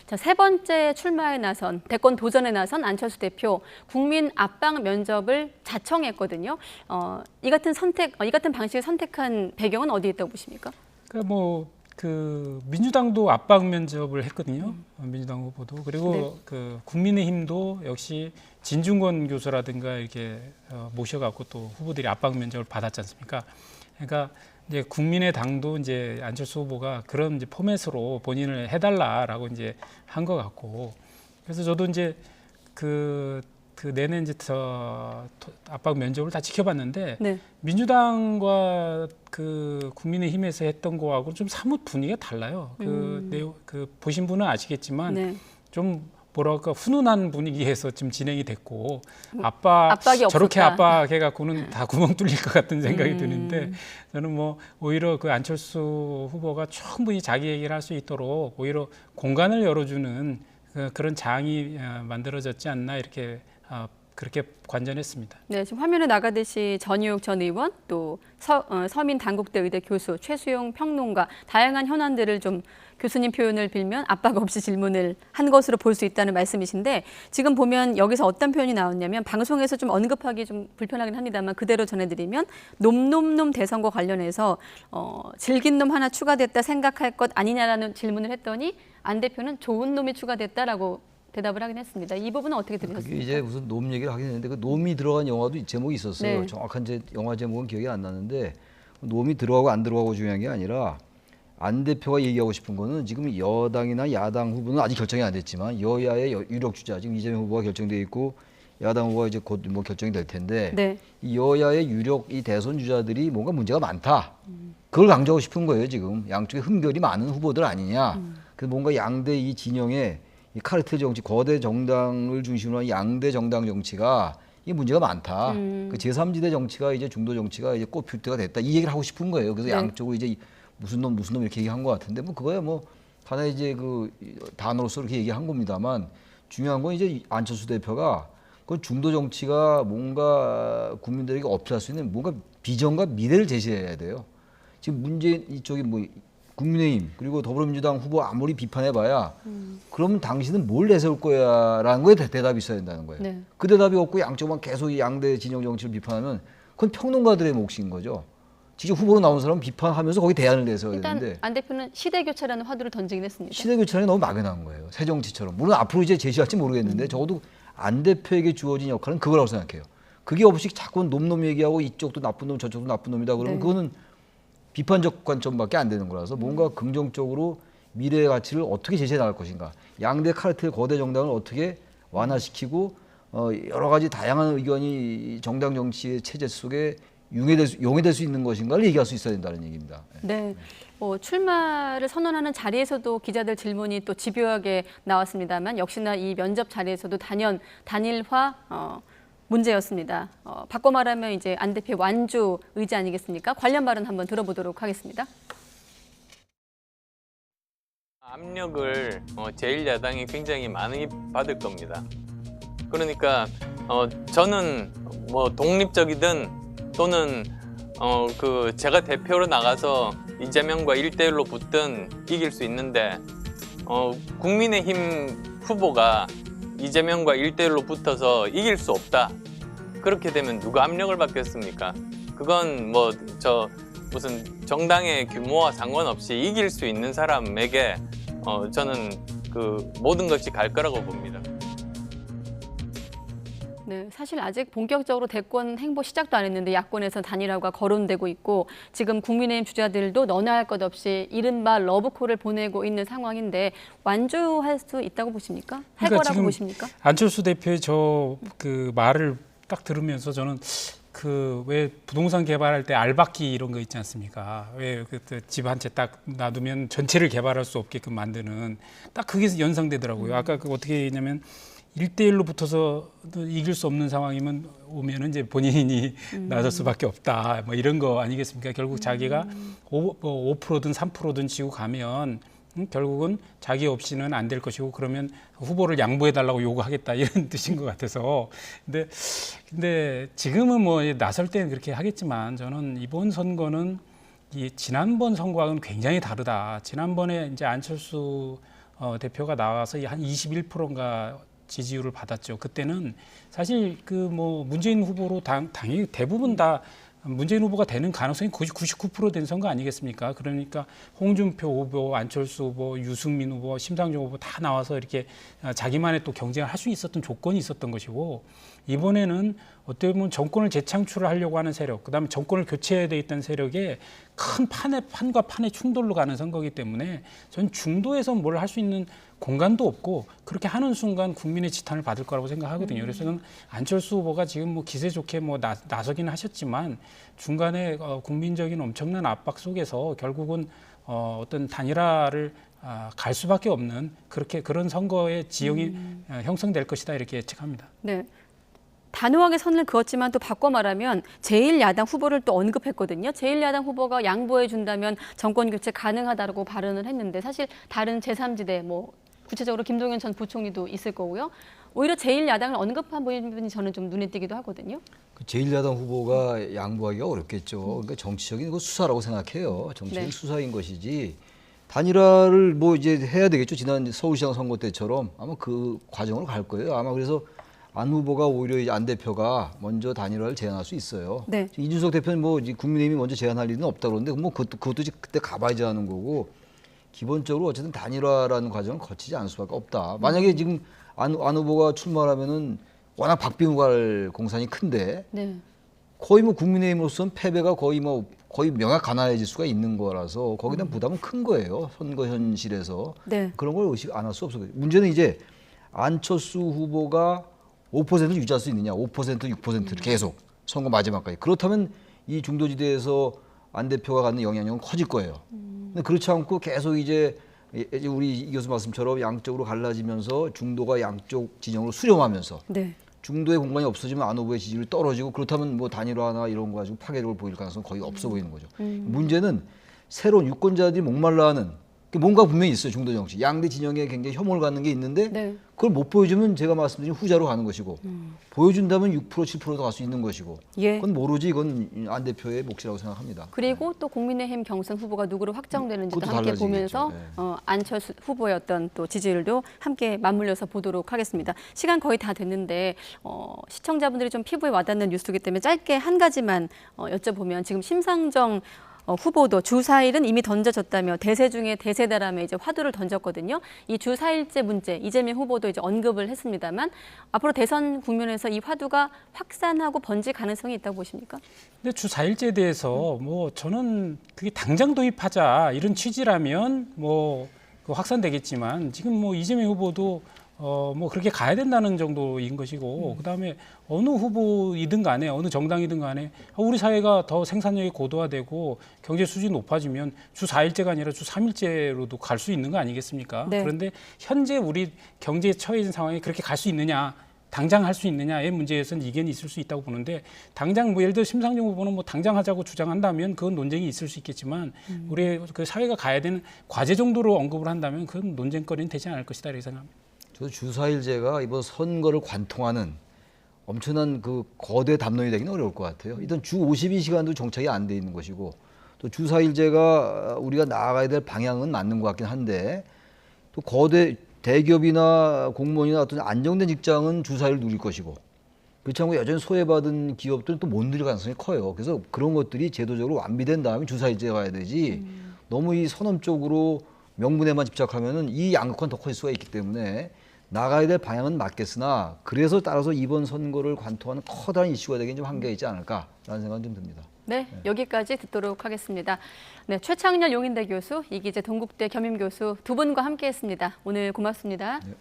자, 세 번째 출마에 나선 대권 도전에 나선 안철수 대표 국민 압박 면접을 자청했거든요. 이 같은 방식을 선택한 배경은 어디에 있다고 보십니까? 그러니까 그 민주당도 압박 면접을 했거든요. 민주당 후보도 그리고 네. 그 국민의힘도 역시 진중권 교수라든가 이렇게 모셔갖고 또 후보들이 압박 면접을 받았지 않습니까? 그러니까 이제 국민의당도 이제 안철수 후보가 그런 이제 포맷으로 본인을 해달라라고 이제 한 것 같고, 그래서 저도 이제 그 내내 이제 압박 면접을 다 지켜봤는데 네. 민주당과 그 국민의힘에서 했던 거하고 좀 사뭇 분위기가 달라요. 그 보신 분은 아시겠지만 네. 좀 뭐랄까 훈훈한 분위기에서 좀 진행이 됐고 압박이 저렇게 없었다. 압박해갖고는 다 구멍 뚫릴 것 같은 생각이 드는데 저는 뭐 오히려 그 안철수 후보가 충분히 자기 얘기를 할 수 있도록 오히려 공간을 열어주는 그런 장이 만들어졌지 않나 이렇게 그렇게 관전했습니다. 네, 지금 화면에 나가듯이 전유욱 전 의원, 또 서민 단국대 의대 교수, 최수용 평론가, 다양한 현안들을 좀 교수님 표현을 빌면 압박 없이 질문을 한 것으로 볼 수 있다는 말씀이신데, 지금 보면 여기서 어떤 표현이 나왔냐면, 방송에서 좀 언급하기 좀 불편하긴 합니다만 그대로 전해드리면, 놈놈놈 대선과 관련해서 질긴 놈 하나 추가됐다 생각할 것 아니냐라는 질문을 했더니 안 대표는 좋은 놈이 추가됐다라고 대답을 하긴 했습니다. 이 부분은 어떻게 들으셨습니까? 그게 이제 무슨 놈 얘기를 하긴 했는데 그 놈이 들어간 영화도 제목이 있었어요. 네. 정확한 영화 제목은 기억이 안 나는데 놈이 들어가고 안 들어가고 중요한 게 아니라 안 대표가 얘기하고 싶은 거는 지금 여당이나 야당 후보는 아직 결정이 안 됐지만 여야의 유력 주자 지금 이재명 후보가 결정돼 있고 야당 후보가 이제 곧 뭐 결정이 될 텐데 네. 이 여야의 유력 이 대선 주자들이 뭔가 문제가 많다. 그걸 강조하고 싶은 거예요. 지금 양쪽에 흠결이 많은 후보들 아니냐. 그래서 뭔가 양대 이 진영의 이 카르텔 정치, 거대 정당을 중심으로 한 양대 정당 정치가 이 문제가 많다. 그 제3지대 정치가 이제 중도 정치가 이제 꽃필 때가 됐다. 이 얘기를 하고 싶은 거예요. 그래서 네. 양쪽으로 이제 무슨 놈 이렇게 얘기한 것 같은데 뭐 그거야 뭐 하나의 이제 그 단어로서 이렇게 얘기한 겁니다만 중요한 건 이제 안철수 대표가 그 중도 정치가 뭔가 국민들에게 어필할 수 있는 뭔가 비전과 미래를 제시해야 돼요. 지금 문재인 이쪽이 뭐 국민의힘 그리고 더불어민주당 후보 아무리 비판해봐야 그러면 당신은 뭘 내세울 거야라는 거에 대답이 있어야 된다는 거예요. 네. 그 대답이 없고 양쪽만 계속 이 양대 진영 정치를 비판하면 그건 평론가들의 몫인 거죠. 직접 후보로 나온 사람은 비판하면서 거기 대안을 내세워야 일단 되는데 안 대표는 시대교체라는 화두를 던지긴 했습니다. 시대교체는 너무 막연한 거예요. 새 정치처럼. 물론 앞으로 이제 제시할지 모르겠는데 적어도 안 대표에게 주어진 역할은 그거라고 생각해요. 그게 없이 자꾸 놈 얘기하고 이쪽도 나쁜 놈 저쪽도 나쁜 놈이다 그러면 네. 그거는 비판적 관점밖에 안 되는 거라서 뭔가 긍정적으로 미래의 가치를 어떻게 제시해 나갈 것인가. 양대 카르텔 거대 정당을 어떻게 완화시키고 여러 가지 다양한 의견이 정당 정치의 체제 속에 용해될 수 있는 것인가를 얘기할 수 있어야 된다는 얘기입니다. 네. 출마를 선언하는 자리에서도 기자들 질문이 또 집요하게 나왔습니다만 역시나 이 면접 자리에서도 단일화 문제였습니다. 바꿔 말하면 이제 안 대표 완주 의지 아니겠습니까? 관련 발언 한번 들어보도록 하겠습니다. 압력을 제1야당이 굉장히 많이 받을 겁니다. 그러니까 저는 뭐 독립적이든 또는 제가 대표로 나가서 이재명과 1대1로 붙든 이길 수 있는데 국민의힘 후보가 이재명과 1대1로 붙어서 이길 수 없다. 그렇게 되면 누가 압력을 받겠습니까? 그건 무슨 정당의 규모와 상관없이 이길 수 있는 사람에게 저는 그 모든 것이 갈 거라고 봅니다. 네, 사실 아직 본격적으로 대권 행보 시작도 안 했는데 야권에서 단일화가 거론되고 있고 지금 국민의힘 주자들도 너나 할 것 없이 이른바 러브콜을 보내고 있는 상황인데 완주할 수 있다고 보십니까? 할 그러니까 거라고 지금 보십니까? 안철수 대표의 그 말을 딱 들으면서 저는 왜 부동산 개발할 때 알박기 이런 거 있지 않습니까? 왜 집 한 채 딱 놔두면 전체를 개발할 수 없게끔 만드는 딱 그게 연상되더라고요. 아까 어떻게 했냐면 1대1로 붙어서 이길 수 없는 상황이면 오면은 이제 본인이 나설 수밖에 없다. 뭐 이런 거 아니겠습니까? 결국 자기가 5%든 3%든 지고 가면 결국은 자기 없이는 안 될 것이고 그러면 후보를 양보해달라고 요구하겠다 이런 뜻인 것 같아서 근데 지금은 뭐 나설 때는 그렇게 하겠지만 저는 이번 선거는 이 지난번 선거와는 굉장히 다르다. 지난번에 이제 안철수 대표가 나와서 한 21%인가 지지율을 받았죠. 그때는 사실 그 뭐 문재인 후보로 당연히 대부분 다 문재인 후보가 되는 가능성이 거의 99% 된 선거 아니겠습니까? 그러니까 홍준표 후보, 안철수 후보, 유승민 후보, 심상정 후보 다 나와서 이렇게 자기만의 또 경쟁을 할 수 있었던 조건이 있었던 것이고, 이번에는 어떻게 보면 정권을 재창출을 하려고 하는 세력, 그다음에 정권을 교체해야 돼 있던 세력의 큰 판과 판의 충돌로 가는 선거이기 때문에 전 중도에서 뭘 할 수 있는 공간도 없고, 그렇게 하는 순간 국민의 지탄을 받을 거라고 생각하거든요. 그래서 저는 안철수 후보가 지금 뭐 기세 좋게 뭐 나서기는 하셨지만 중간에 국민적인 엄청난 압박 속에서 결국은 어떤 단일화를 갈 수밖에 없는 그런 선거의 지형이 형성될 것이다, 이렇게 예측합니다. 네. 단호하게 선을 그었지만 또 바꿔 말하면 제1야당 후보를 또 언급했거든요. 제1야당 후보가 양보해 준다면 정권 교체 가능하다고 발언을 했는데, 사실 다른 제3지대 뭐 구체적으로 김동연 전 부총리도 있을 거고요. 오히려 제1야당을 언급한 분이 저는 좀 눈에 띄기도 하거든요. 그 제1야당 후보가 양보하기가 어렵겠죠. 그러니까 정치적인 거 수사라고 생각해요. 정치적인 네. 수사인 것이지 단일화를 뭐 이제 해야 되겠죠. 지난 서울시장 선거 때처럼 아마 그 과정으로 갈 거예요. 아마 그래서 안 후보가 오히려 이제 안 대표가 먼저 단일화를 제안할 수 있어요. 네. 이준석 대표는 뭐 이제 국민의힘이 먼저 제안할 일은 없다 그러는데 뭐 그것도 이제 그때 가봐야지 하는 거고, 기본적으로 어쨌든 단일화라는 과정을 거치지 않을 수밖에 없다. 만약에 지금 안 후보가 출마하면은 워낙 박빙우가 할 공산이 큰데 네. 거의 뭐 국민의힘으로서는 패배가 거의 명확 가난해질 수가 있는 거라서 거기에 대한 부담은 큰 거예요. 선거 현실에서. 네. 그런 걸 의식 안 할 수 없어요. 문제는 이제 안철수 후보가 5%를 유지할 수 있느냐, 5%, 6%를 계속 선거 마지막까지. 그렇다면 이 중도지대에서 안 대표가 갖는 영향력은 커질 거예요. 근데 그렇지 않고 계속 이제 우리 이 교수 말씀처럼 양쪽으로 갈라지면서 중도가 양쪽 진영으로 수렴하면서 네. 중도의 공간이 없어지면 안 후보의 지지율이 떨어지고, 그렇다면 뭐 단일화나 이런 거 가지고 파괴력을 보일 가능성은 거의 없어 보이는 거죠. 문제는 새로운 유권자들이 목말라하는 뭔가 분명히 있어요. 중도 정치. 양대 진영에 굉장히 혐오를 갖는 게 있는데 네. 그걸 못 보여주면 제가 말씀드린 후자로 가는 것이고, 보여준다면 6%, 7%도 갈 수 있는 것이고, 예. 그건 모르지. 이건 안 대표의 몫이라고 생각합니다. 그리고 또 국민의힘 경선 후보가 누구로 확정되는지도 그것도 함께 달라지겠죠. 보면서 네. 안철수 후보의 어떤 또 지지율도 함께 맞물려서 보도록 하겠습니다. 시간 거의 다 됐는데 시청자분들이 좀 피부에 와닿는 뉴스이기 때문에 짧게 한 가지만 여쭤보면, 지금 심상정 후보도 주 4일은 이미 던져졌다며 대세 중에 대세다라며 이제 화두를 던졌거든요. 이 주 4일째 문제, 이재명 후보도 이제 언급을 했습니다만, 앞으로 대선 국면에서 이 화두가 확산하고 번질 가능성이 있다고 보십니까? 근데 주 4일제에 대해서 뭐 저는 그게 당장 도입하자 이런 취지라면 뭐 확산되겠지만, 지금 뭐 이재명 후보도 뭐 그렇게 가야 된다는 정도인 것이고, 그다음에 어느 후보이든 간에 어느 정당이든 간에 우리 사회가 더 생산력이 고도화되고 경제 수준이 높아지면 주 4일제가 아니라 주 3일제로도 갈 수 있는 거 아니겠습니까? 네. 그런데 현재 우리 경제에 처해 있는 상황에 그렇게 갈 수 있느냐, 당장 할 수 있느냐의 문제에서는 이견이 있을 수 있다고 보는데, 당장 뭐 예를 들어 심상정 후보는 뭐 당장 하자고 주장한다면 그건 논쟁이 있을 수 있겠지만, 우리 그 사회가 가야 되는 과제 정도로 언급을 한다면 그건 논쟁거리는 되지 않을 것이다, 이렇게 생각합니다. 저도 주 4일제가 이번 선거를 관통하는 엄청난 그 거대 담론이 되기는 어려울 것 같아요. 일단 주 52시간도 정착이 안 돼 있는 것이고, 또 주 4일제가 우리가 나아가야 될 방향은 맞는 것 같긴 한데, 또 거대 대기업이나 공무원이나 어떤 안정된 직장은 주 4일 누릴 것이고, 그렇지 않고 여전히 소외받은 기업들은 또 못 누릴 가능성이 커요. 그래서 그런 것들이 제도적으로 완비된 다음에 주 4일제 가야 되지, 너무 이 선언적으로 명분에만 집착하면은 이 양극화는 더 커질 수가 있기 때문에 나가야 될 방향은 맞겠으나, 그래서 따라서 이번 선거를 관통하는 커다란 이슈가 되긴 좀 한계가 있지 않을까라는 생각은 좀 듭니다. 네, 여기까지 듣도록 하겠습니다. 네, 최창렬 용인대 교수, 이기재 동국대 겸임교수 두 분과 함께했습니다. 오늘 고맙습니다. 네.